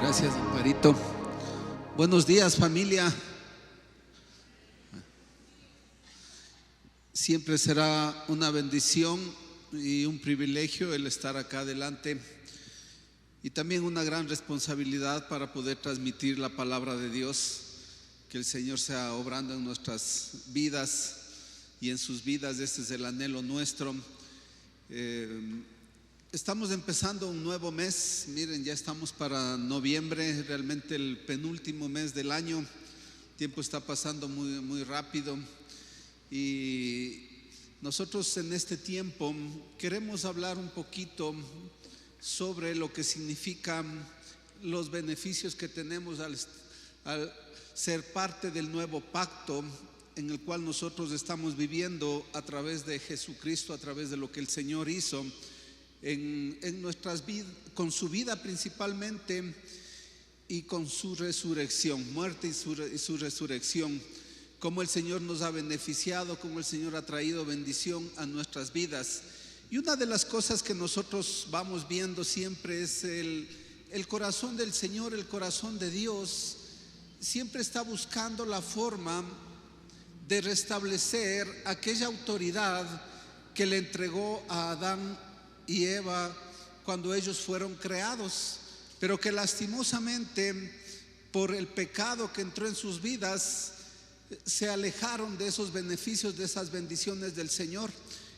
Gracias, Amparito. Buenos días, familia. Siempre será una bendición y un privilegio el estar acá adelante, y también una gran responsabilidad para poder transmitir la palabra de Dios. Que el Señor sea obrando en nuestras vidas y en sus vidas. Este es el anhelo nuestro. Estamos empezando un nuevo mes. Miren, ya estamos para noviembre, realmente el penúltimo mes del año. El tiempo está pasando muy rápido, y nosotros en este tiempo queremos hablar un poquito sobre lo que significan los beneficios que tenemos al ser parte del nuevo pacto en el cual nosotros estamos viviendo a través de Jesucristo, a través de lo que el Señor hizo en nuestras vidas, con su vida principalmente, y con su resurrección, muerte y su resurrección. Cómo el Señor nos ha beneficiado, cómo el Señor ha traído bendición a nuestras vidas. Y una de las cosas que nosotros vamos viendo siempre es el corazón del Señor, el corazón de Dios. Siempre está buscando la forma de restablecer aquella autoridad que le entregó a Adán y Eva cuando ellos fueron creados, pero que lastimosamente por el pecado que entró en sus vidas se alejaron de esos beneficios, de esas bendiciones del Señor.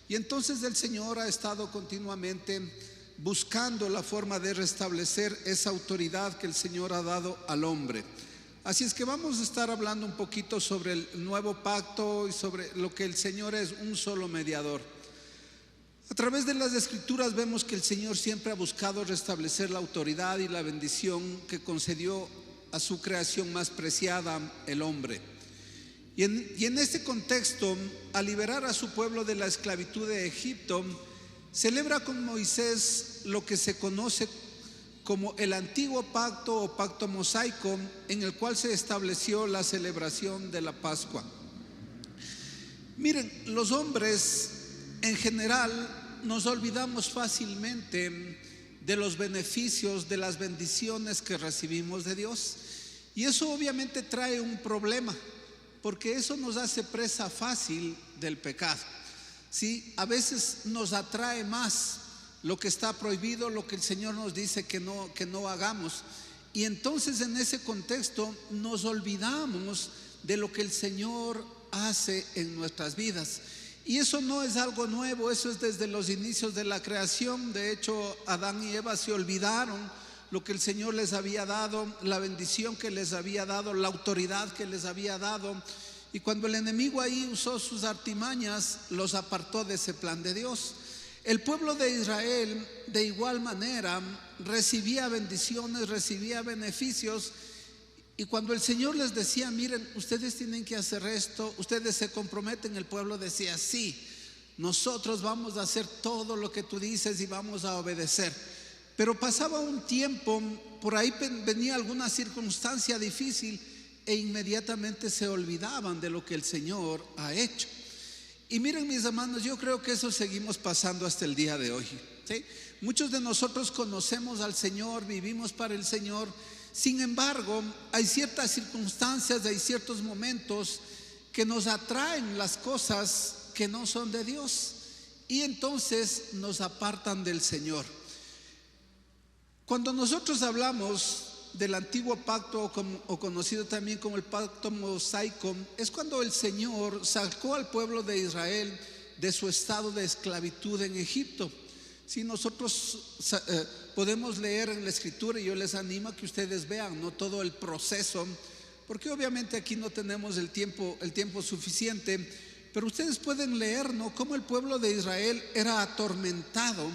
Y entonces el Señor ha estado continuamente buscando la forma de restablecer esa autoridad que el Señor ha dado al hombre. Así es que vamos a estar hablando un poquito sobre el nuevo pacto y sobre lo que el Señor es, un solo mediador. A través de las Escrituras vemos que el Señor siempre ha buscado restablecer la autoridad y la bendición que concedió a su creación más preciada, el hombre. Y en este contexto, al liberar a su pueblo de la esclavitud de Egipto, celebra con Moisés lo que se conoce como el antiguo pacto o pacto mosaico, en el cual se estableció la celebración de la Pascua. Miren, los hombres en general nos olvidamos fácilmente de los beneficios, de las bendiciones que recibimos de Dios, y eso obviamente trae un problema, porque eso nos hace presa fácil del pecado. ¿Sí? A veces nos atrae más lo que está prohibido, lo que el Señor nos dice que no hagamos, y entonces en ese contexto nos olvidamos de lo que el Señor hace en nuestras vidas. Y eso no es algo nuevo, eso es desde los inicios de la creación. De hecho, Adán y Eva se olvidaron lo que el Señor les había dado, la bendición que les había dado, la autoridad que les había dado. Y cuando el enemigo ahí usó sus artimañas, los apartó de ese plan de Dios. El pueblo de Israel de igual manera recibía bendiciones, recibía beneficios. Y cuando el Señor les decía, miren, ustedes tienen que hacer esto, ustedes se comprometen, el pueblo decía, sí, nosotros vamos a hacer todo lo que tú dices y vamos a obedecer. Pero pasaba un tiempo, por ahí venía alguna circunstancia difícil, e inmediatamente se olvidaban de lo que el Señor ha hecho. Y miren, mis hermanos, yo creo que eso seguimos pasando hasta el día de hoy, ¿sí? Muchos de nosotros conocemos al Señor, vivimos para el Señor. Sin embargo, hay ciertas circunstancias, hay ciertos momentos que nos atraen las cosas que no son de Dios, y entonces nos apartan del Señor. Cuando nosotros hablamos del antiguo pacto, o conocido también como el pacto mosaico, es cuando el Señor sacó al pueblo de Israel de su estado de esclavitud en Egipto. Si nosotros podemos leer en la Escritura, y yo les animo a que ustedes vean, ¿no?, todo el proceso, porque obviamente aquí no tenemos el tiempo suficiente, pero ustedes pueden leer, ¿no?, cómo el pueblo de Israel era atormentado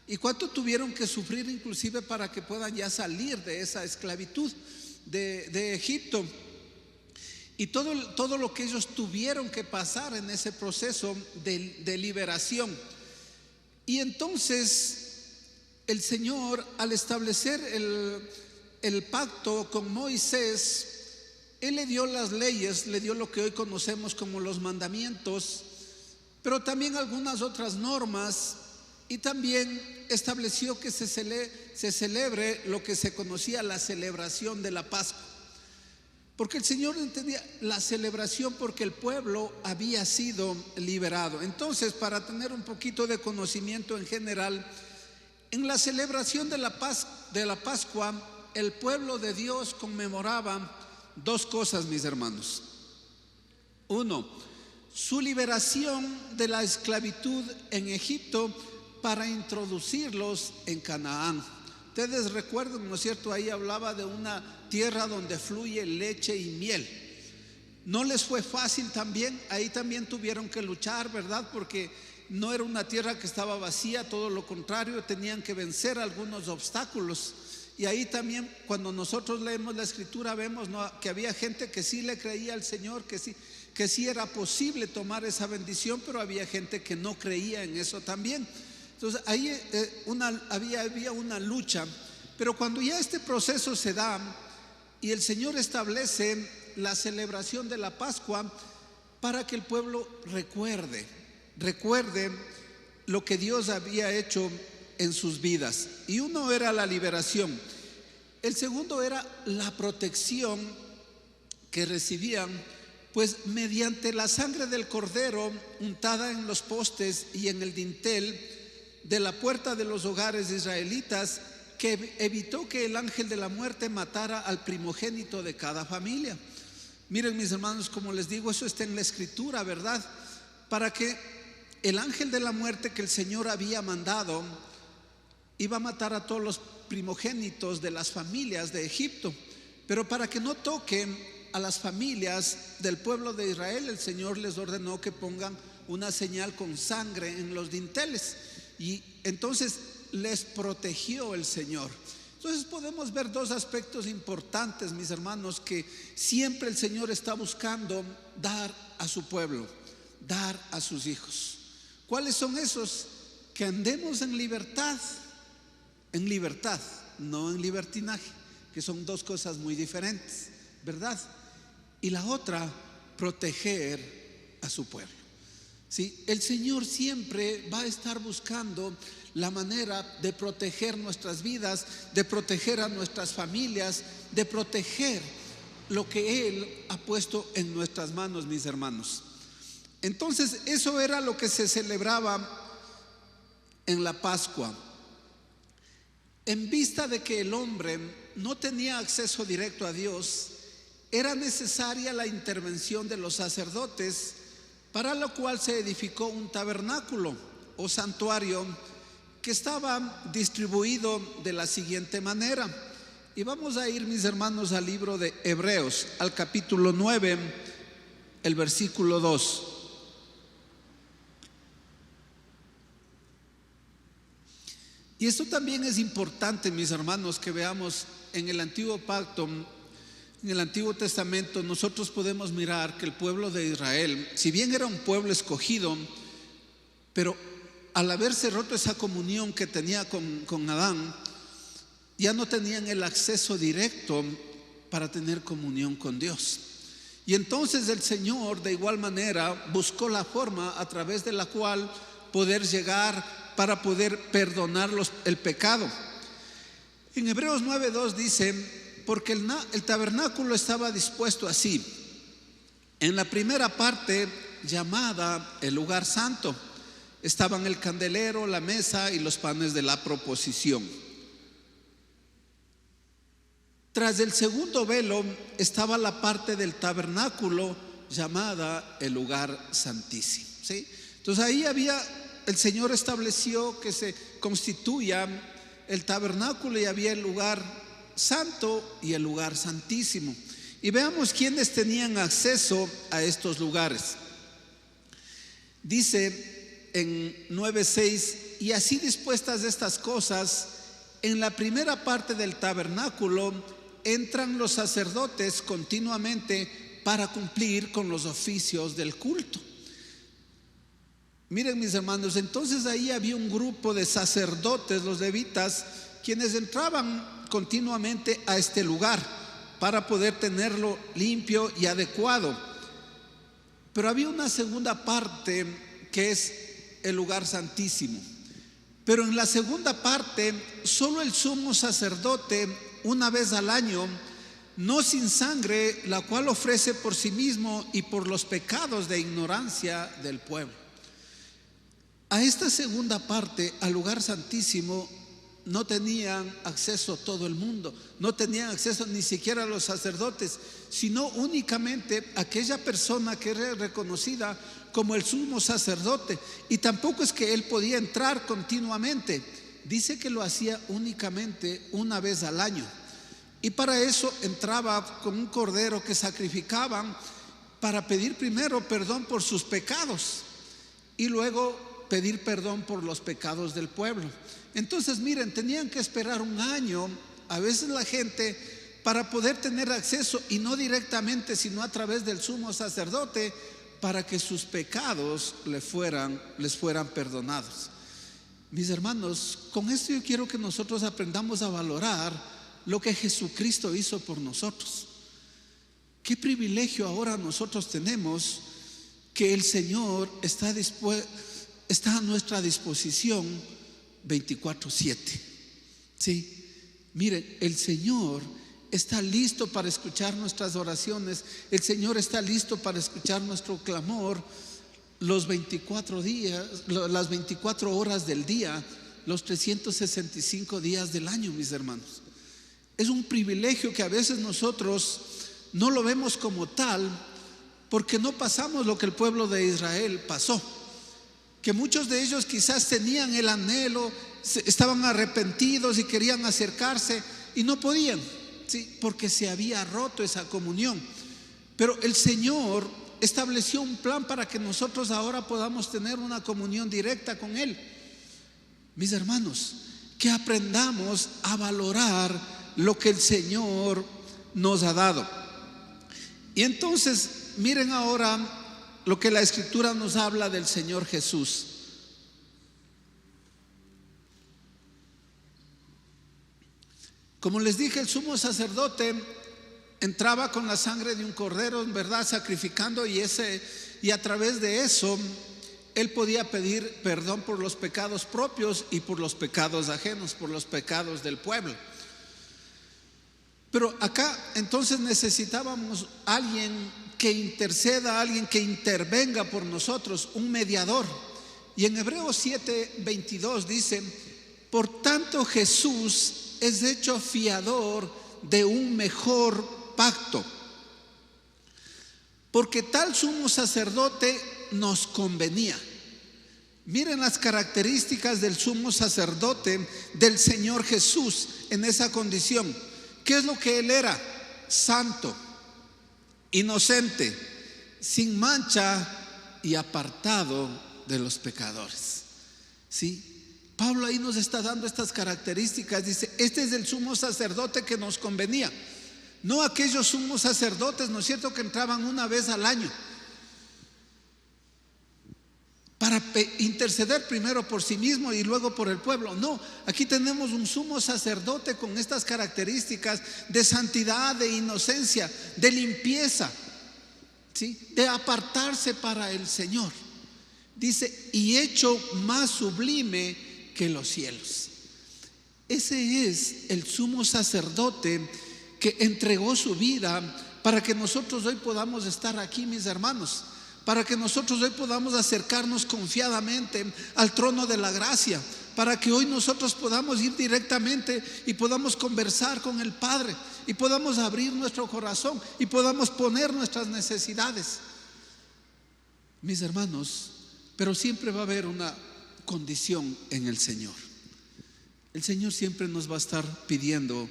y cuánto tuvieron que sufrir inclusive para que puedan ya salir de esa esclavitud de Egipto, y todo lo que ellos tuvieron que pasar en ese proceso de liberación. Y entonces el Señor, al establecer el pacto con Moisés, Él le dio las leyes, le dio lo que hoy conocemos como los mandamientos, pero también algunas otras normas. y también estableció que se celebre lo que se conocía la celebración de la Pascua. Porque el Señor entendía la celebración porque el pueblo había sido liberado. Entonces, para tener un poquito de conocimiento en general, en la celebración de la Pascua, el pueblo de Dios conmemoraba dos cosas, mis hermanos. Uno, su liberación de la esclavitud en Egipto para introducirlos en Canaán. Ustedes recuerdan, ¿no es cierto? Ahí hablaba de una tierra donde fluye leche y miel. No les fue fácil también, ahí también tuvieron que luchar, ¿verdad? Porque no era una tierra que estaba vacía, todo lo contrario, tenían que vencer algunos obstáculos. Y ahí también, cuando nosotros leemos la escritura, vemos, ¿no?, que había gente que sí le creía al Señor, que sí era posible tomar esa bendición, pero había gente que no creía en eso también. Entonces ahí había una lucha, pero cuando ya este proceso se da y el Señor establece la celebración de la Pascua para que el pueblo recuerde lo que Dios había hecho en sus vidas. Y uno era la liberación, el segundo era la protección que recibían, pues mediante la sangre del cordero untada en los postes y en el dintel de la puerta de los hogares israelitas, que evitó que el ángel de la muerte matara al primogénito de cada familia. Miren, mis hermanos, como les digo, eso está en la escritura, ¿verdad? Para que el ángel de la muerte que el Señor había mandado iba a matar a todos los primogénitos de las familias de Egipto, pero para que no toquen a las familias del pueblo de Israel, el Señor les ordenó que pongan una señal con sangre en los dinteles, y entonces les protegió el Señor. Entonces podemos ver dos aspectos importantes, mis hermanos, que siempre el Señor está buscando dar a su pueblo, dar a sus hijos. ¿Cuáles son esos? Que andemos en libertad, no en libertinaje, que son dos cosas muy diferentes, ¿verdad? Y la otra, proteger a su pueblo. ¿Sí? El Señor siempre va a estar buscando la manera de proteger nuestras vidas, de proteger a nuestras familias, de proteger lo que Él ha puesto en nuestras manos, mis hermanos. Entonces, eso era lo que se celebraba en la Pascua. En vista de que el hombre no tenía acceso directo a Dios, era necesaria la intervención de los sacerdotes, para lo cual se edificó un tabernáculo o santuario que estaba distribuido de la siguiente manera. Y vamos a ir, mis hermanos, al libro de Hebreos, al capítulo 9, el versículo 2. Y esto también es importante, mis hermanos, que veamos en el Antiguo Pacto. En el Antiguo Testamento nosotros podemos mirar que el pueblo de Israel, si bien era un pueblo escogido, pero al haberse roto esa comunión que tenía con Adán, ya no tenían el acceso directo para tener comunión con Dios. Y entonces el Señor de igual manera buscó la forma a través de la cual poder llegar para poder perdonar el pecado. En Hebreos 9:2 dice: porque el tabernáculo estaba dispuesto así. En la primera parte, llamada el lugar santo, estaban el candelero, la mesa y los panes de la proposición. Tras el segundo velo estaba la parte del tabernáculo llamada el lugar santísimo, ¿sí? Entonces ahí el Señor estableció que se constituya el tabernáculo y había el lugar santo y el lugar santísimo. Y veamos quiénes tenían acceso a estos lugares. Dice en 9:6: y así dispuestas estas cosas, en la primera parte del tabernáculo entran los sacerdotes continuamente para cumplir con los oficios del culto. Miren, mis hermanos, entonces ahí había un grupo de sacerdotes, los levitas, quienes entraban continuamente a este lugar para poder tenerlo limpio y adecuado. Pero había una segunda parte que es el lugar santísimo. Pero en la segunda parte, solo el sumo sacerdote, una vez al año, no sin sangre, la cual ofrece por sí mismo y por los pecados de ignorancia del pueblo. A esta segunda parte, al lugar santísimo, no tenían acceso todo el mundo, no tenían acceso ni siquiera los sacerdotes, sino únicamente aquella persona que era reconocida como el sumo sacerdote. Y tampoco es que él podía entrar continuamente, dice que lo hacía únicamente una vez al año. Y para eso entraba con un cordero que sacrificaban para pedir primero perdón por sus pecados y luego pedir perdón por los pecados del pueblo. Entonces miren, tenían que esperar un año, a veces la gente, para poder tener acceso, y no directamente, sino a través del sumo sacerdote, para que sus pecados les fueran perdonados. Mis hermanos, con esto yo quiero que nosotros aprendamos a valorar lo que Jesucristo hizo por nosotros. Qué privilegio ahora nosotros tenemos, que el Señor está a nuestra disposición 24/7. Sí, miren, el Señor está listo para escuchar nuestras oraciones. El Señor está listo para escuchar nuestro clamor los 24 días, las 24 horas del día, los 365 días del año, mis hermanos. Es un privilegio que a veces nosotros no lo vemos como tal, porque no pasamos lo que el pueblo de Israel pasó. Que muchos de ellos quizás tenían el anhelo, estaban arrepentidos y querían acercarse y no podían, ¿sí? Porque se había roto esa comunión. Pero el Señor estableció un plan para que nosotros ahora podamos tener una comunión directa con Él. Mis hermanos, que aprendamos a valorar lo que el Señor nos ha dado. Y entonces miren ahora lo que la Escritura nos habla del Señor Jesús. Como les dije, el sumo sacerdote entraba con la sangre de un cordero, en verdad, sacrificando, y a través de eso él podía pedir perdón por los pecados propios y por los pecados ajenos, por los pecados del pueblo. Pero acá entonces necesitábamos alguien que interceda, alguien que intervenga por nosotros, un mediador. Y en Hebreos 7:22 dice: por tanto Jesús es hecho fiador de un mejor pacto, porque tal sumo sacerdote nos convenía. Miren las características del sumo sacerdote del Señor Jesús en esa condición. ¿Qué es lo que Él era? Santo, inocente, sin mancha y apartado de los pecadores. ¿Sí? Pablo ahí nos está dando estas características. Dice: este es el sumo sacerdote que nos convenía. No aquellos sumos sacerdotes, ¿no es cierto?, que entraban una vez al año para interceder primero por sí mismo y luego por el pueblo. No, aquí tenemos un sumo sacerdote con estas características de santidad, de inocencia, de limpieza, ¿sí?, de apartarse para el Señor. Dice: y hecho más sublime que los cielos. Ese es el sumo sacerdote que entregó su vida para que nosotros hoy podamos estar aquí, mis hermanos, para que nosotros hoy podamos acercarnos confiadamente al trono de la gracia, para que hoy nosotros podamos ir directamente y podamos conversar con el Padre y podamos abrir nuestro corazón y podamos poner nuestras necesidades. Mis hermanos, pero siempre va a haber una condición en el Señor. El Señor siempre nos va a estar pidiendo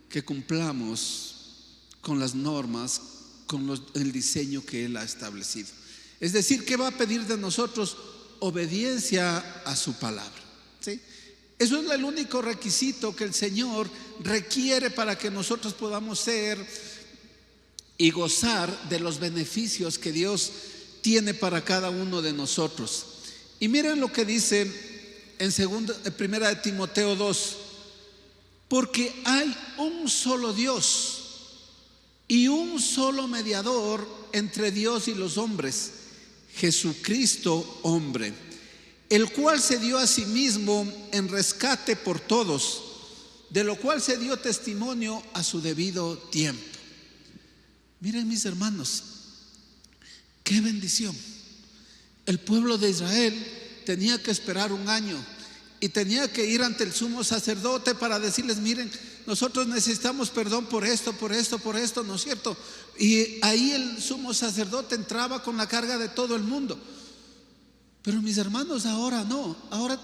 que cumplamos con las normas, con el diseño que Él ha establecido. Es decir, ¿qué va a pedir de nosotros? Obediencia a su palabra, ¿sí? Eso es el único requisito que el Señor requiere para que nosotros podamos ser y gozar de los beneficios que Dios tiene para cada uno de nosotros. Y miren lo que dice en primera de Timoteo 2: porque hay un solo Dios y un solo mediador entre Dios y los hombres, Jesucristo hombre, el cual se dio a sí mismo en rescate por todos, de lo cual se dio testimonio a su debido tiempo. Miren, mis hermanos, qué bendición. El pueblo de Israel tenía que esperar un año y tenía que ir ante el sumo sacerdote para decirles: miren, nosotros necesitamos perdón por esto, ¿no es cierto? Y ahí el sumo sacerdote entraba con la carga de todo el mundo. Pero mis hermanos, ahora no, ahora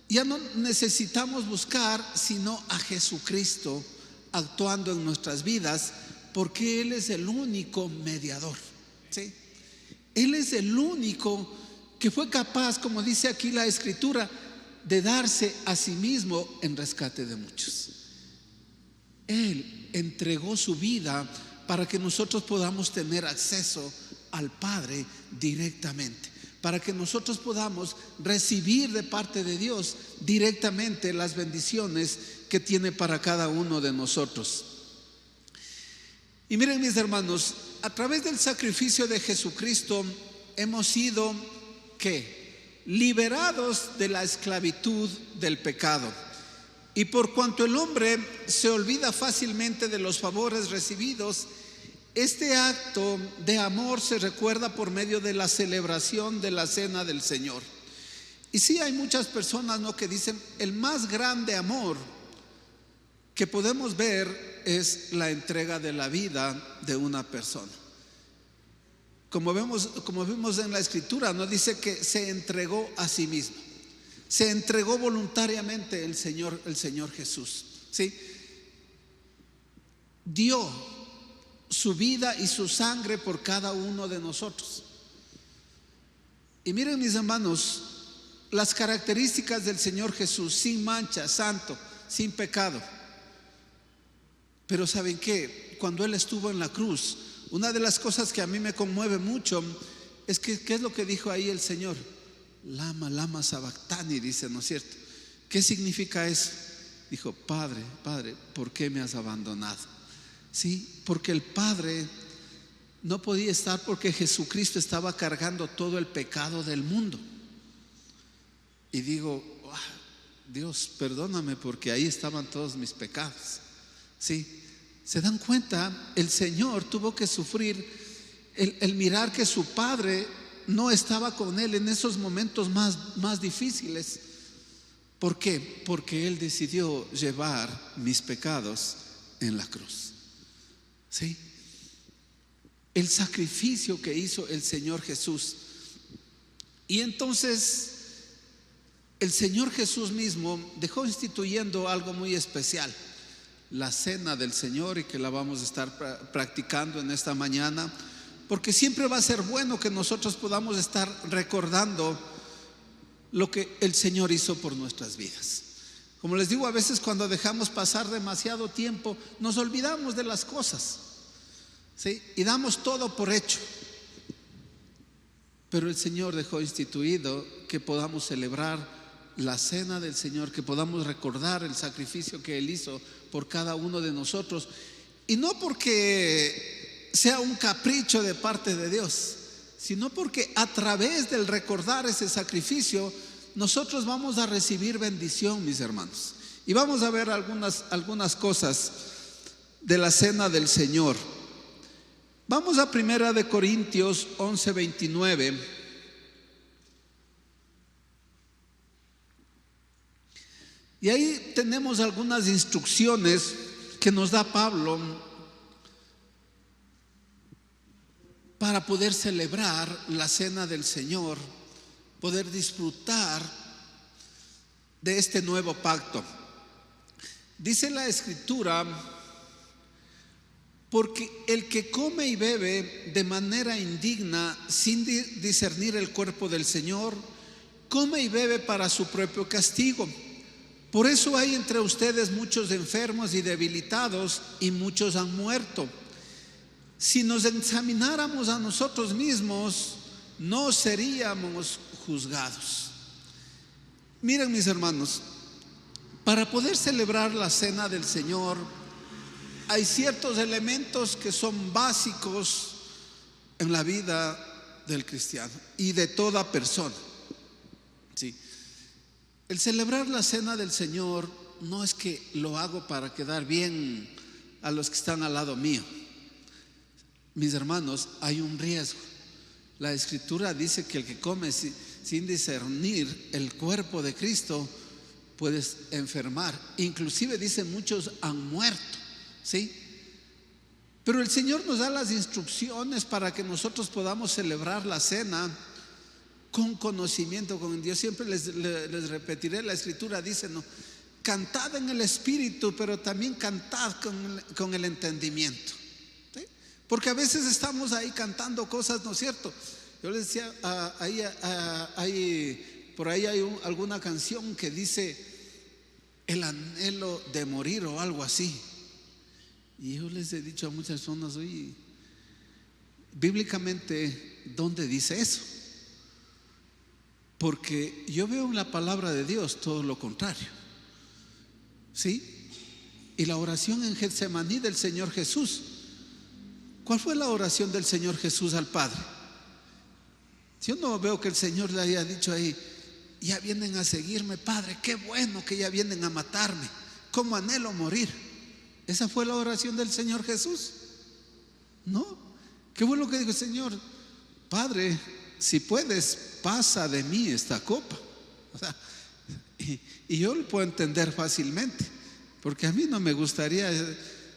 ya no necesitamos buscar sino a Jesucristo actuando en nuestras vidas, porque Él es el único mediador, ¿sí? Él es el único que fue capaz, como dice aquí la Escritura, de darse a sí mismo en rescate de muchos. Él entregó su vida para que nosotros podamos tener acceso al Padre directamente, para que nosotros podamos recibir de parte de Dios directamente las bendiciones que tiene para cada uno de nosotros. Y miren, mis hermanos, a través del sacrificio de Jesucristo hemos sido liberados de la esclavitud del pecado. Y por cuanto el hombre se olvida fácilmente de los favores recibidos, este acto de amor se recuerda por medio de la celebración de la cena del Señor. Y sí, hay muchas personas, ¿no?, que dicen: el más grande amor que podemos ver es la entrega de la vida de una persona. Como vimos en la Escritura, nos dice que se entregó a sí mismo, se entregó voluntariamente el Señor Jesús, ¿sí? Dio su vida y su sangre por cada uno de nosotros. Y miren, mis hermanos, las características del Señor Jesús: sin mancha, santo, sin pecado. Pero ¿saben qué? Cuando Él estuvo en la cruz, una de las cosas que a mí me conmueve mucho es que, ¿qué es lo que dijo ahí el Señor? Lama, lama sabactani, dice, ¿no es cierto? ¿Qué significa eso? Dijo: Padre, Padre, ¿por qué me has abandonado? Sí, porque el Padre no podía estar, porque Jesucristo estaba cargando todo el pecado del mundo. Y digo: Dios, perdóname, porque ahí estaban todos mis pecados. Sí, ¿se dan cuenta? El Señor tuvo que sufrir el mirar que su Padre no estaba con Él en esos momentos más difíciles. ¿Por qué? Porque Él decidió llevar mis pecados en la cruz. ¿Sí? El sacrificio que hizo el Señor Jesús. Y entonces el Señor Jesús mismo dejó instituyendo algo muy especial: la cena del Señor, y que la vamos a estar practicando en esta mañana, porque siempre va a ser bueno que nosotros podamos estar recordando lo que el Señor hizo por nuestras vidas. Como les digo, a veces cuando dejamos pasar demasiado tiempo, nos olvidamos de las cosas, ¿sí? Y damos todo por hecho. Pero el Señor dejó instituido que podamos celebrar la cena del Señor, que podamos recordar el sacrificio que Él hizo por cada uno de nosotros. Y no porque sea un capricho de parte de Dios, sino porque a través del recordar ese sacrificio nosotros vamos a recibir bendición, mis hermanos. Y vamos a ver algunas cosas de la cena del Señor. Vamos a 1 Corintios 11:29. Y ahí tenemos algunas instrucciones que nos da Pablo para poder celebrar la cena del Señor, poder disfrutar de este nuevo pacto. Dice la Escritura: porque el que come y bebe de manera indigna, sin discernir el cuerpo del Señor, come y bebe para su propio castigo. Por eso hay entre ustedes muchos enfermos y debilitados, y muchos han muerto. Si nos examináramos a nosotros mismos, no seríamos juzgados. Miren, mis hermanos, para poder celebrar la cena del Señor, hay ciertos elementos que son básicos en la vida del cristiano y de toda persona. Sí. El celebrar la cena del Señor no es que lo hago para quedar bien a los que están al lado mío. Mis hermanos, hay un riesgo. La Escritura dice que el que come sin discernir el cuerpo de Cristo puede enfermar. Inclusive dice muchos han muerto, ¿sí? Pero el Señor nos da las instrucciones para que nosotros podamos celebrar la cena con conocimiento con Dios. Siempre les repetiré, la Escritura dice, no, cantad en el Espíritu, pero también cantad con el entendimiento, ¿sí? Porque a veces estamos ahí cantando cosas, ¿no es cierto? Yo les decía, por ahí hay alguna canción que dice el anhelo de morir o algo así. Y yo les he dicho a muchas personas, oye, bíblicamente, ¿dónde dice eso? Porque yo veo en la palabra de Dios todo lo contrario, ¿sí? Y la oración en Getsemaní del Señor Jesús, ¿cuál fue la oración del Señor Jesús al Padre? Yo no veo que el Señor le haya dicho ahí, ya vienen a seguirme, Padre, qué bueno que ya vienen a matarme, cómo anhelo morir. ¿Esa fue la oración del Señor Jesús? No. ¿Qué fue lo que dijo el Señor? Padre, si puedes, pasa de mí esta copa. O sea, y yo lo puedo entender fácilmente, porque a mí no me gustaría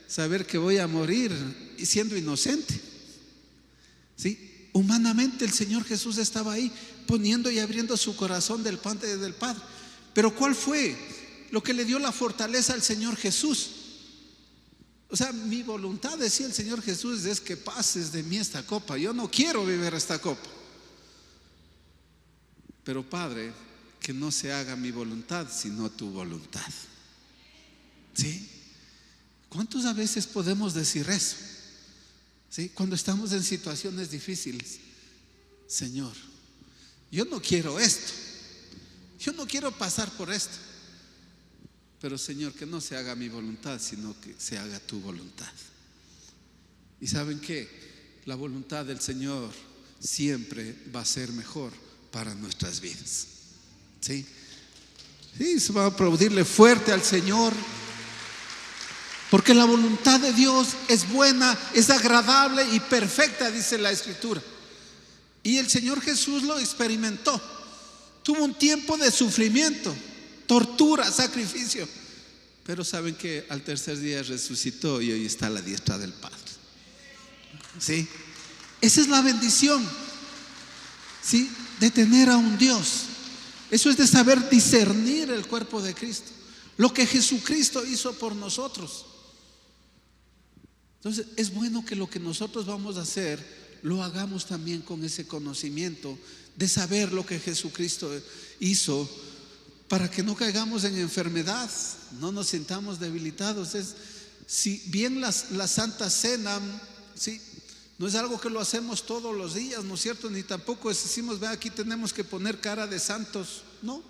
saber que voy a morir siendo inocente, ¿sí? Humanamente el Señor Jesús estaba ahí poniendo y abriendo su corazón del Padre del Padre. Pero ¿cuál fue lo que le dio la fortaleza al Señor Jesús? O sea, mi voluntad, decía el Señor Jesús, es que pases de mí esta copa. Yo no quiero beber esta copa, pero Padre, que no se haga mi voluntad sino tu voluntad. ¿Sí? ¿Cuántos a veces podemos decir eso? ¿Sí? Cuando estamos en situaciones difíciles, Señor, yo no quiero esto, yo no quiero pasar por esto, pero Señor, que no se haga mi voluntad sino que se haga tu voluntad. Y ¿saben qué? La voluntad del Señor siempre va a ser mejor para nuestras vidas. ¿Sí? Sí, se va a aplaudirle fuerte al Señor, porque la voluntad de Dios es buena, es agradable y perfecta, dice la Escritura. Y el Señor Jesús lo experimentó. Tuvo un tiempo de sufrimiento, tortura, sacrificio, pero saben que al tercer día resucitó y hoy está a la diestra del Padre. ¿Sí? Esa es la bendición, ¿sí?, de tener a un Dios. Eso es de saber discernir el cuerpo de Cristo, lo que Jesucristo hizo por nosotros. Entonces es bueno que lo que nosotros vamos a hacer lo hagamos también con ese conocimiento de saber lo que Jesucristo hizo, para que no caigamos en enfermedad, no nos sintamos debilitados. Si bien la Santa Cena, ¿sí?, no es algo que lo hacemos todos los días, ¿no es cierto? Ni tampoco decimos, ve, aquí tenemos que poner cara de santos. No,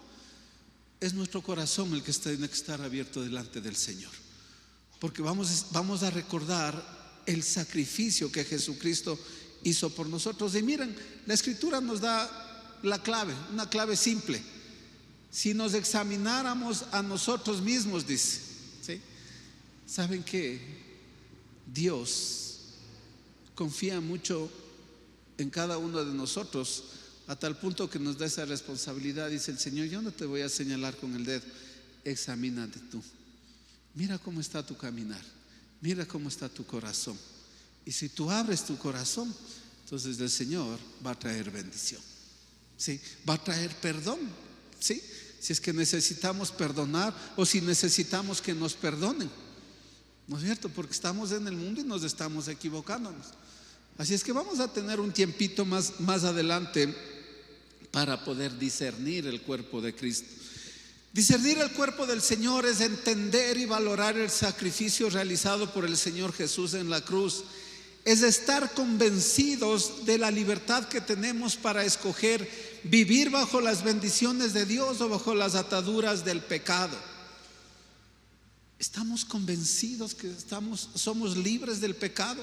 es nuestro corazón el que tiene que estar abierto delante del Señor, porque vamos a recordar el sacrificio que Jesucristo hizo por nosotros. Y miren, la Escritura nos da la clave, una clave simple. Si nos examináramos a nosotros mismos, dice, ¿sí?, ¿saben qué? Dios confía mucho en cada uno de nosotros, a tal punto que nos da esa responsabilidad. Dice el Señor, yo no te voy a señalar con el dedo, examínate tú, mira cómo está tu caminar, mira cómo está tu corazón. Y si tú abres tu corazón, entonces el Señor va a traer bendición, ¿sí?, va a traer perdón, ¿sí?, si es que necesitamos perdonar o si necesitamos que nos perdonen, ¿no es cierto? Porque estamos en el mundo y nos estamos equivocándonos. Así es que vamos a tener un tiempito más adelante para poder discernir el cuerpo de Cristo. Discernir el cuerpo del Señor es entender y valorar el sacrificio realizado por el Señor Jesús en la cruz. Es estar convencidos de la libertad que tenemos para escoger vivir bajo las bendiciones de Dios o bajo las ataduras del pecado. ¿Estamos convencidos que somos libres del pecado?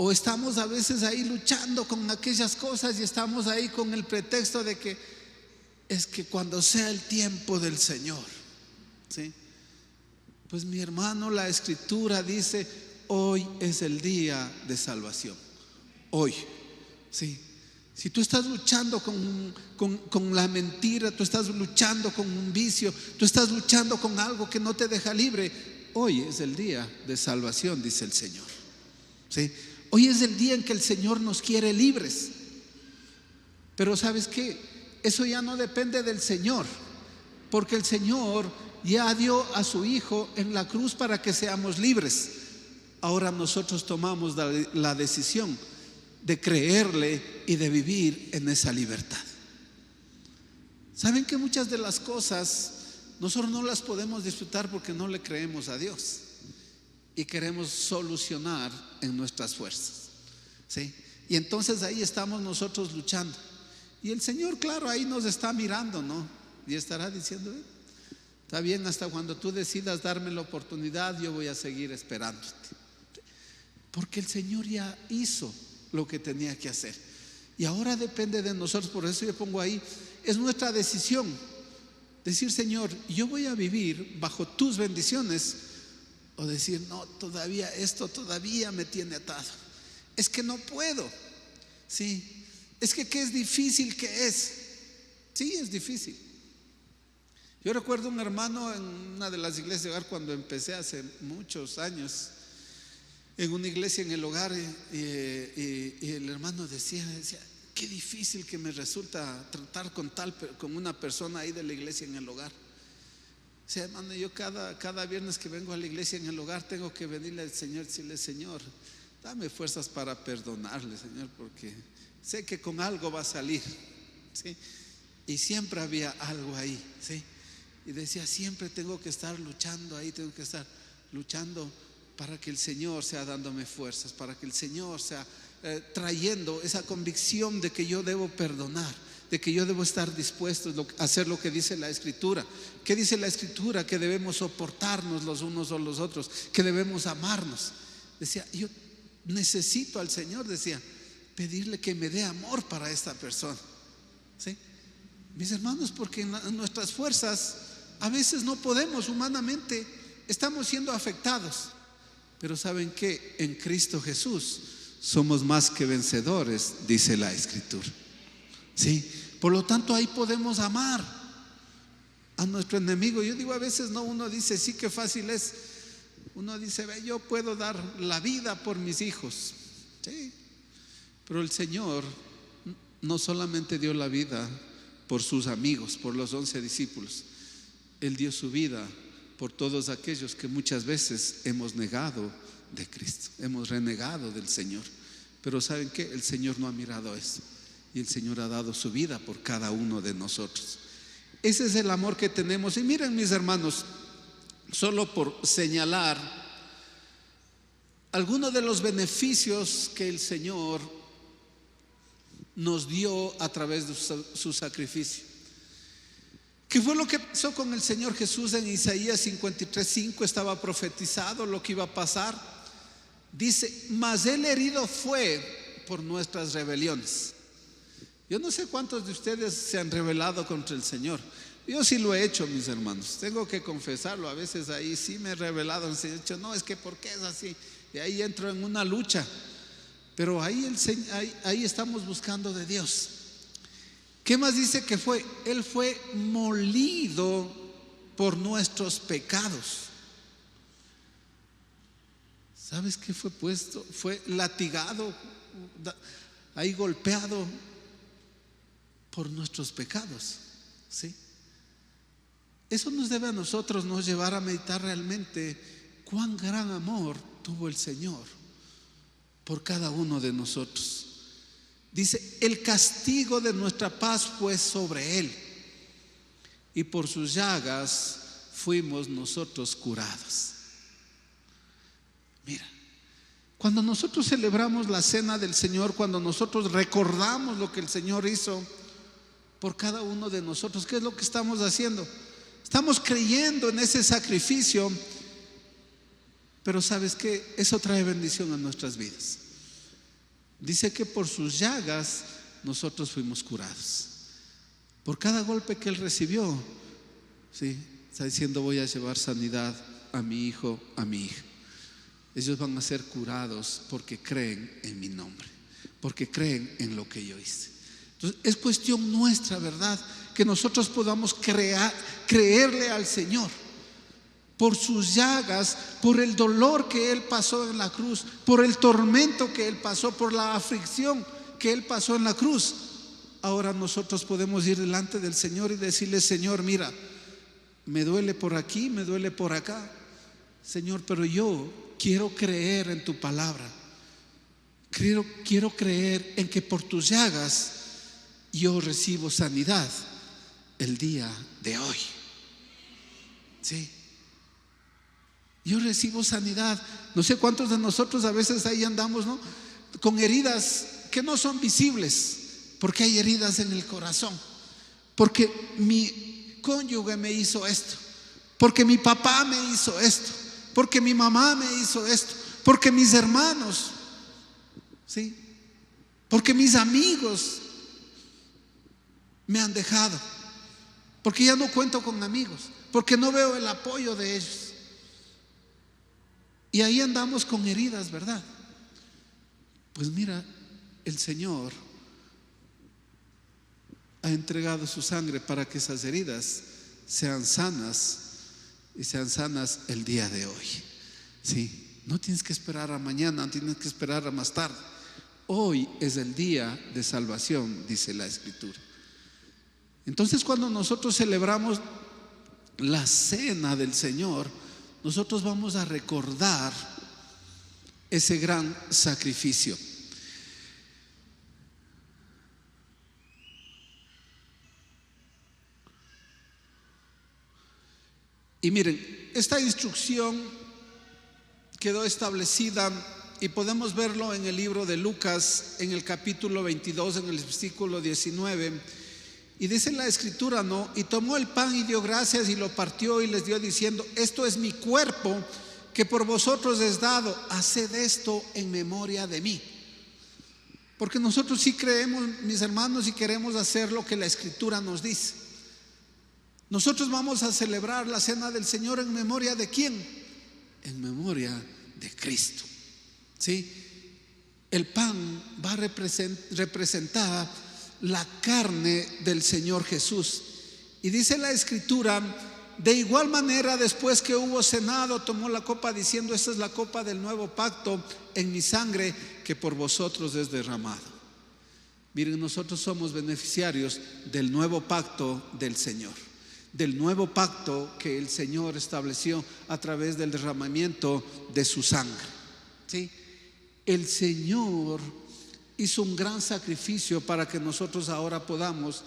¿O estamos a veces ahí luchando con aquellas cosas y estamos ahí con el pretexto de que es que cuando sea el tiempo del Señor, ¿sí? Pues mi hermano, la Escritura dice: hoy es el día de salvación. Hoy, ¿sí? Si tú estás luchando con la mentira, tú estás luchando con un vicio, tú estás luchando con algo que no te deja libre, hoy es el día de salvación, dice el Señor, ¿sí? Hoy es el día en que el Señor nos quiere libres. Pero ¿sabes qué? Eso ya no depende del Señor, porque el Señor ya dio a su Hijo en la cruz para que seamos libres. Ahora nosotros tomamos la decisión de creerle y de vivir en esa libertad. ¿Saben que muchas de las cosas nosotros no las podemos disfrutar porque no le creemos a Dios y queremos solucionar en nuestras fuerzas, ¿sí? Y entonces ahí estamos nosotros luchando. Y el Señor, claro, ahí nos está mirando, ¿no? Y estará diciendo: está bien, hasta cuando tú decidas darme la oportunidad, yo voy a seguir esperándote. Porque el Señor ya hizo lo que tenía que hacer. Y ahora depende de nosotros. Por eso yo pongo ahí, es nuestra decisión. Decir: Señor, yo voy a vivir bajo tus bendiciones. O decir: no, todavía esto todavía me tiene atado. Es que no puedo. Sí. Es que qué es difícil que es. Sí, es difícil. Yo recuerdo un hermano en una de las iglesias de hogar cuando empecé hace muchos años, en una iglesia en el hogar, y el hermano decía: qué difícil que me resulta tratar con una persona ahí de la iglesia en el hogar. O sea, hermano, yo cada viernes que vengo a la iglesia en el hogar tengo que venirle al Señor y decirle: Señor, dame fuerzas para perdonarle, Señor, porque sé que con algo va a salir, ¿sí? Y siempre había algo ahí, ¿sí? Y decía: siempre tengo que estar luchando ahí, tengo que estar luchando para que el Señor sea dándome fuerzas, para que el Señor sea trayendo esa convicción de que yo debo perdonar, de que yo debo estar dispuesto a hacer lo que dice la Escritura. ¿Qué dice la Escritura? Que debemos soportarnos los unos a los otros, que debemos amarnos. Decía: yo necesito al Señor, decía, pedirle que me dé amor para esta persona, ¿sí? Mis hermanos, porque en nuestras fuerzas a veces no podemos, humanamente estamos siendo afectados. Pero ¿saben qué? En Cristo Jesús somos más que vencedores, dice la Escritura, ¿sí? Por lo tanto, ahí podemos amar a nuestro enemigo. Yo digo, a veces no, uno dice: sí, que fácil es. Uno dice: yo puedo dar la vida por mis hijos, ¿sí? Pero el Señor no solamente dio la vida por sus amigos, por los 11 discípulos. Él dio su vida por todos aquellos que muchas veces hemos negado de Cristo, hemos renegado del Señor. Pero ¿saben qué? El Señor no ha mirado eso, y el Señor ha dado su vida por cada uno de nosotros. Ese es el amor que tenemos. Y miren, mis hermanos, solo por señalar algunos de los beneficios que el Señor nos dio a través de su sacrificio. ¿Qué fue lo que pasó con el Señor Jesús? En Isaías 53:5 estaba profetizado lo que iba a pasar. Dice: mas Él herido fue por nuestras rebeliones. Yo no sé cuántos de ustedes se han rebelado contra el Señor. Yo sí lo he hecho, mis hermanos, tengo que confesarlo. A veces ahí sí me he rebelado, he dicho: no, es que ¿por qué es así? Y ahí entro en una lucha. Pero ahí estamos buscando de Dios. ¿Qué más dice que fue? Él fue molido por nuestros pecados. ¿Sabes qué fue puesto? Fue latigado, ahí golpeado por nuestros pecados, ¿sí? Eso nos debe a nosotros nos llevar a meditar realmente cuán gran amor tuvo el Señor por cada uno de nosotros. Dice: el castigo de nuestra paz fue sobre Él, y por sus llagas fuimos nosotros curados. Mira, cuando nosotros celebramos la cena del Señor, cuando nosotros recordamos lo que el Señor hizo por cada uno de nosotros, ¿qué es lo que estamos haciendo? Estamos creyendo en ese sacrificio. Pero ¿sabes qué? Eso trae bendición a nuestras vidas. Dice que por sus llagas nosotros fuimos curados. Por cada golpe que él recibió, ¿sí? Está diciendo: voy a llevar sanidad a mi hijo, a mi hija. Ellos van a ser curados porque creen en mi nombre, porque creen en lo que yo hice. Entonces es cuestión nuestra, ¿verdad?, que nosotros podamos creerle al Señor por sus llagas, por el dolor que Él pasó en la cruz, por el tormento que Él pasó, por la aflicción que Él pasó en la cruz. Ahora nosotros podemos ir delante del Señor y decirle: Señor, mira, me duele por aquí, me duele por acá, Señor, pero yo quiero creer en tu palabra. Quiero creer en que por tus llagas yo recibo sanidad el día de hoy. Sí, yo recibo sanidad. No sé cuántos de nosotros a veces ahí andamos, ¿no?, con heridas que no son visibles, porque hay heridas en el corazón, porque mi cónyuge me hizo esto, porque mi papá me hizo esto, porque mi mamá me hizo esto, porque mis hermanos, ¿sí?, porque mis amigos me han dejado, porque ya no cuento con amigos, porque no veo el apoyo de ellos. Y ahí andamos con heridas, ¿verdad? Pues mira, el Señor ha entregado su sangre para que esas heridas sean sanas, y sean sanas el día de hoy. Sí, no tienes que esperar a mañana, no tienes que esperar a más tarde. Hoy es el día de salvación, dice la Escritura. Entonces, cuando nosotros celebramos la cena del Señor, nosotros vamos a recordar ese gran sacrificio. Y miren, esta instrucción quedó establecida y podemos verlo en el libro de Lucas, en el capítulo 22, en el versículo 19. Y dice la Escritura, ¿no?: y tomó el pan y dio gracias y lo partió y les dio diciendo: esto es mi cuerpo que por vosotros es dado, haced esto en memoria de mí. Porque nosotros sí creemos, mis hermanos, y queremos hacer lo que la Escritura nos dice. Nosotros vamos a celebrar la cena del Señor en memoria ¿de quién? En memoria de Cristo. ¿Sí? El pan va a representar la carne del Señor Jesús. Y dice la Escritura: de igual manera, después que hubo cenado, tomó la copa diciendo: esta es la copa del nuevo pacto en mi sangre, que por vosotros es derramado. Miren, nosotros somos beneficiarios del nuevo pacto del Señor, del nuevo pacto que el Señor estableció a través del derramamiento de su sangre. ¿Sí? El Señor hizo un gran sacrificio para que nosotros ahora podamos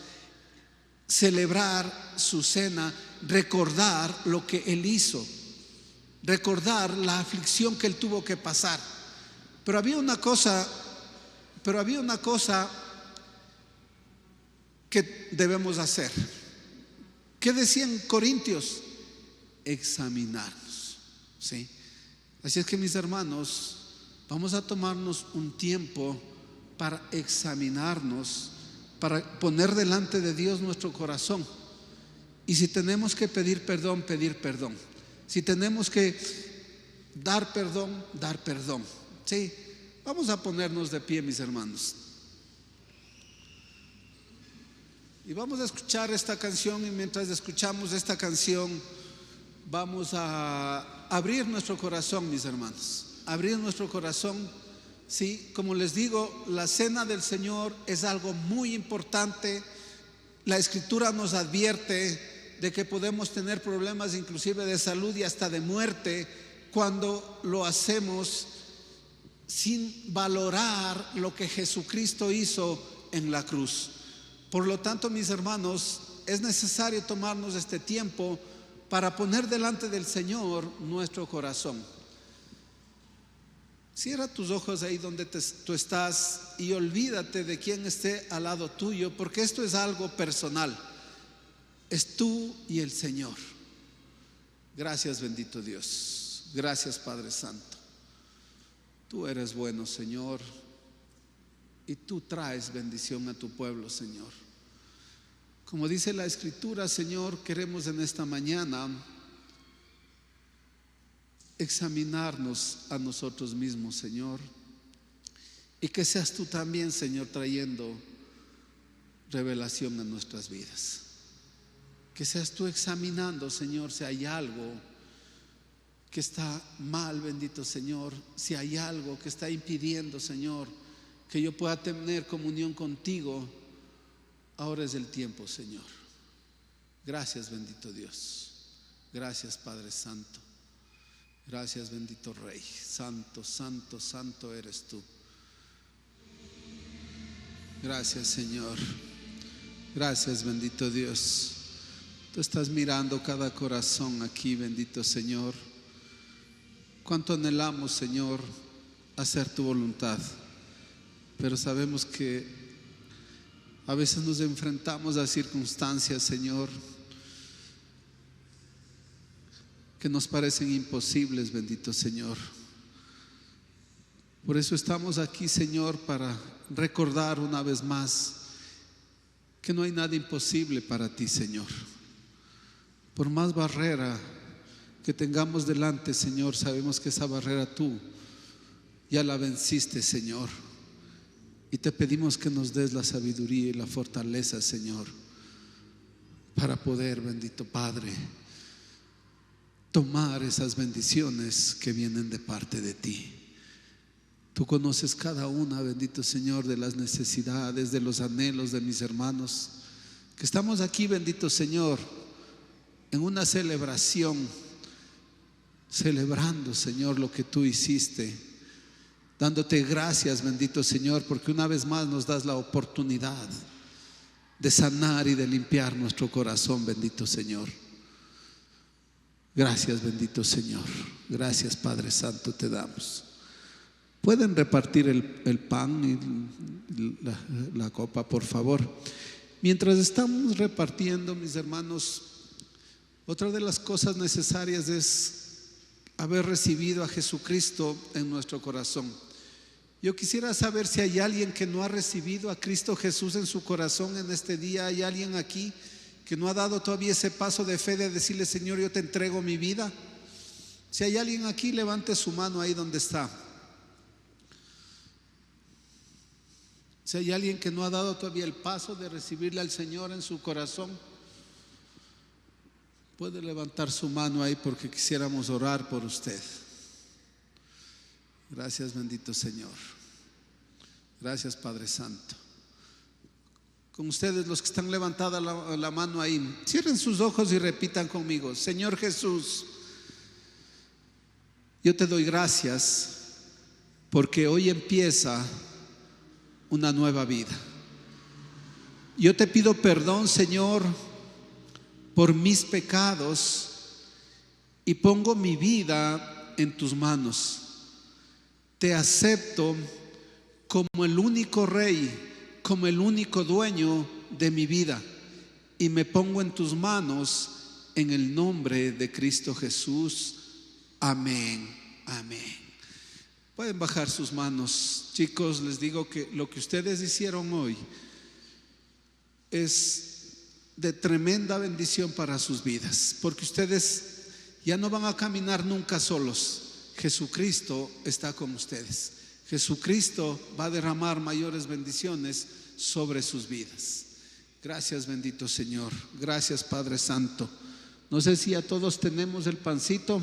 celebrar su cena, recordar lo que Él hizo, recordar la aflicción que Él tuvo que pasar. Pero había una cosa que debemos hacer. ¿Qué decían Corintios? Examinarnos. ¿Sí? Así es que, mis hermanos, vamos a tomarnos un tiempo para examinarnos, para poner delante de Dios nuestro corazón. Y si tenemos que pedir perdón, pedir perdón. Si tenemos que dar perdón, dar perdón. Sí, vamos a ponernos de pie, mis hermanos. Y vamos a escuchar esta canción, y mientras escuchamos esta canción, vamos a abrir nuestro corazón, mis hermanos. Abrir nuestro corazón. Sí, como les digo, la cena del Señor es algo muy importante. La Escritura nos advierte de que podemos tener problemas inclusive de salud y hasta de muerte cuando lo hacemos sin valorar lo que Jesucristo hizo en la cruz. Por lo tanto, mis hermanos, es necesario tomarnos este tiempo para poner delante del Señor nuestro corazón. Cierra tus ojos ahí donde tú estás y olvídate de quien esté al lado tuyo, porque esto es algo personal. Es tú y el Señor. Gracias, bendito Dios. Gracias, Padre Santo. Tú eres bueno, Señor, y tú traes bendición a tu pueblo, Señor. Como dice la Escritura, Señor, queremos en esta mañana examinarnos a nosotros mismos, Señor, y que seas tú también, Señor, trayendo revelación a nuestras vidas. Que seas tú examinando, Señor, si hay algo que está mal, bendito Señor, si hay algo que está impidiendo, Señor, que yo pueda tener comunión contigo. Ahora es el tiempo, Señor. Gracias, bendito Dios. Gracias, Padre Santo. Gracias, bendito Rey. Santo, santo, santo eres tú. Gracias, Señor. Gracias, bendito Dios. Tú estás mirando cada corazón aquí, bendito Señor. Cuánto anhelamos, Señor, hacer tu voluntad, pero sabemos que a veces nos enfrentamos a circunstancias, Señor, que nos parecen imposibles, bendito Señor. Por eso estamos aquí, Señor, para recordar una vez más que no hay nada imposible para ti, Señor. Por más barrera que tengamos delante, Señor, sabemos que esa barrera tú ya la venciste, Señor. Y te pedimos que nos des la sabiduría y la fortaleza, Señor, para poder, bendito Padre, tomar esas bendiciones que vienen de parte de ti. Tú conoces cada una, bendito Señor, de las necesidades, de los anhelos de mis hermanos, que estamos aquí, bendito Señor, en una celebración, celebrando, Señor, lo que tú hiciste, dándote gracias, bendito Señor, porque una vez más nos das la oportunidad de sanar y de limpiar nuestro corazón, bendito Señor. Gracias, bendito Señor. Gracias, Padre Santo, te damos. Pueden repartir el pan y la copa, por favor. Mientras estamos repartiendo, mis hermanos, otra de las cosas necesarias es haber recibido a Jesucristo en nuestro corazón. Yo quisiera saber si hay alguien que no ha recibido a Cristo Jesús en su corazón en este día. ¿Hay alguien aquí que no ha dado todavía ese paso de fe de decirle: Señor, yo te entrego mi vida? Si hay alguien aquí, levante su mano ahí donde está. Si hay alguien que no ha dado todavía el paso de recibirle al Señor en su corazón, puede levantar su mano ahí, porque quisiéramos orar por usted. Gracias, bendito Señor. Gracias, Padre Santo. Con ustedes, los que están levantada la mano ahí, cierren sus ojos y repitan conmigo: Señor Jesús, yo te doy gracias porque hoy empieza una nueva vida. Yo te pido perdón, Señor, por mis pecados, y pongo mi vida en tus manos. Te acepto como el único Rey, como el único dueño de mi vida, y me pongo en tus manos en el nombre de Cristo Jesús. Amén, amén. Pueden bajar sus manos. Chicos, les digo que lo que ustedes hicieron hoy es de tremenda bendición para sus vidas, porque ustedes ya no van a caminar nunca solos. Jesucristo está con ustedes. Jesucristo va a derramar mayores bendiciones sobre sus vidas. Gracias, bendito Señor. Gracias, Padre Santo. No sé si a todos tenemos el pancito.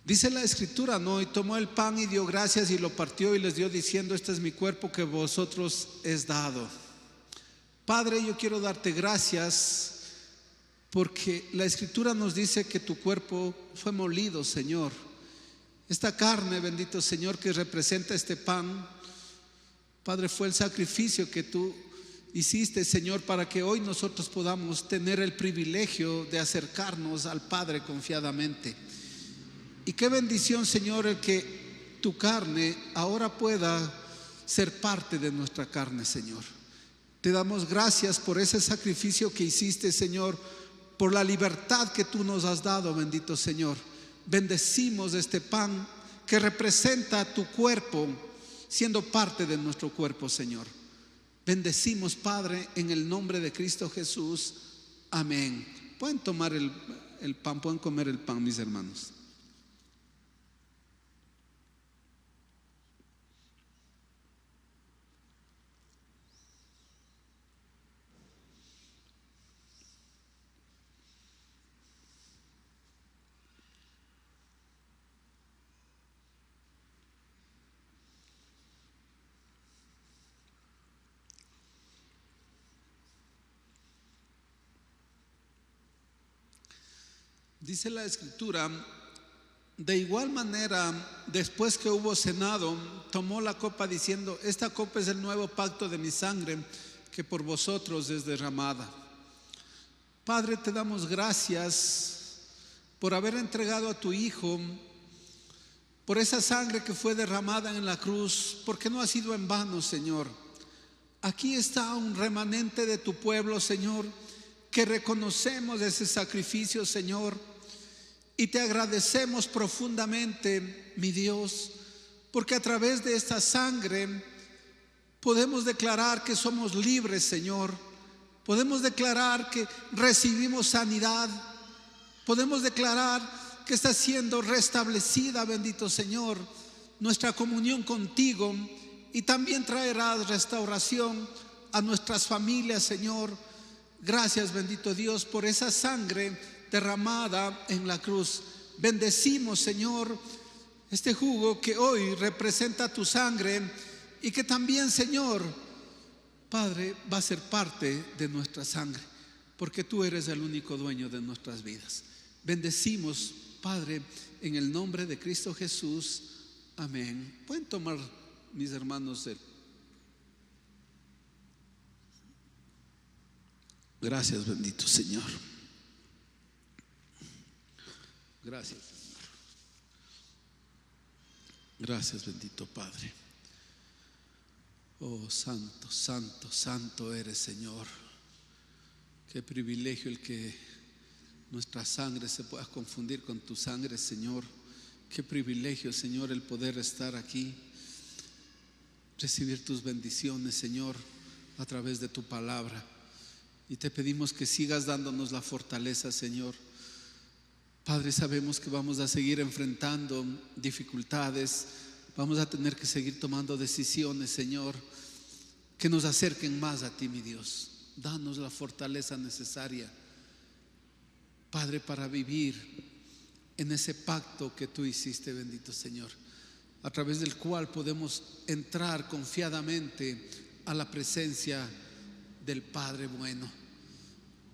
Dice la Escritura, ¿no? Y tomó el pan y dio gracias y lo partió y les dio diciendo: este es mi cuerpo que vosotros es dado. Padre, yo quiero darte gracias porque la Escritura nos dice que tu cuerpo fue molido, Señor. Esta carne, bendito Señor, que representa este pan, Padre, fue el sacrificio que tú hiciste, Señor, para que hoy nosotros podamos tener el privilegio de acercarnos al Padre confiadamente. Y qué bendición, Señor, el que tu carne ahora pueda ser parte de nuestra carne, Señor. Te damos gracias por ese sacrificio que hiciste, Señor, por la libertad que tú nos has dado, bendito Señor. Bendecimos este pan que representa tu cuerpo, siendo parte de nuestro cuerpo, Señor. Bendecimos, Padre, en el nombre de Cristo Jesús. Amén. Pueden tomar el pan, pueden comer el pan, mis hermanos. Dice la Escritura: de igual manera, después que hubo cenado, tomó la copa diciendo: esta copa es el nuevo pacto de mi sangre, que por vosotros es derramada. Padre, te damos gracias por haber entregado a tu Hijo, por esa sangre que fue derramada en la cruz, porque no ha sido en vano, Señor. Aquí está un remanente de tu pueblo, Señor, que reconocemos ese sacrificio, Señor, y te agradecemos profundamente, mi Dios, porque a través de esta sangre podemos declarar que somos libres, Señor. Podemos declarar que recibimos sanidad. Podemos declarar que está siendo restablecida, bendito Señor, nuestra comunión contigo, y también traerás restauración a nuestras familias, Señor. Gracias, bendito Dios, por esa sangre derramada en la cruz. Bendecimos, Señor, este jugo que hoy representa tu sangre, y que también, Señor, Padre, va a ser parte de nuestra sangre, porque tú eres el único dueño de nuestras vidas. Bendecimos, Padre, en el nombre de Cristo Jesús. Amén. Pueden tomar, mis hermanos, Gracias, bendito Señor. Gracias, Señor. Gracias, bendito Padre. Oh, santo, santo, santo eres, Señor. Qué privilegio el que nuestra sangre se pueda confundir con tu sangre, Señor. Qué privilegio, Señor, el poder estar aquí, recibir tus bendiciones, Señor, a través de tu palabra. Y te pedimos que sigas dándonos la fortaleza, Señor. Padre, sabemos que vamos a seguir enfrentando dificultades, vamos a tener que seguir tomando decisiones, Señor, que nos acerquen más a ti, mi Dios. Danos la fortaleza necesaria, Padre, para vivir en ese pacto que tú hiciste, bendito Señor, a través del cual podemos entrar confiadamente a la presencia del Padre bueno.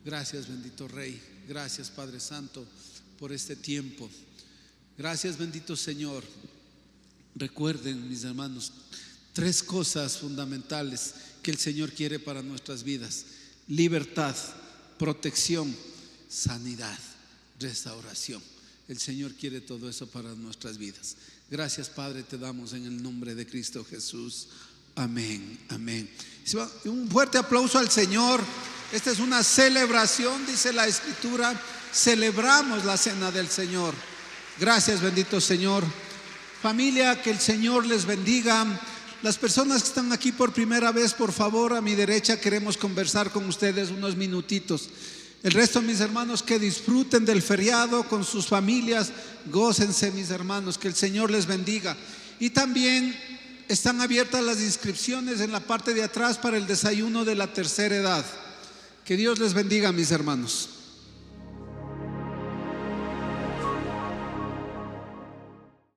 Gracias, bendito Rey. Gracias, Padre Santo, por este tiempo. Gracias, bendito Señor. Recuerden, mis hermanos, 3 cosas fundamentales que el Señor quiere para nuestras vidas: libertad, protección, sanidad, restauración. El Señor quiere todo eso para nuestras vidas. Gracias, Padre, te damos en el nombre de Cristo Jesús. Amén, amén. Un fuerte aplauso al Señor. Esta es una celebración, dice la Escritura. Celebramos la cena del Señor. Gracias, bendito Señor. Familia, que el Señor les bendiga. Las personas que están aquí por primera vez, por favor, a mi derecha queremos conversar con ustedes unos minutitos. El resto, mis hermanos, que disfruten del feriado con sus familias. Gócense, mis hermanos, que el Señor les bendiga. Y también están abiertas las inscripciones en la parte de atrás para el desayuno de la tercera edad. Que Dios les bendiga, mis hermanos.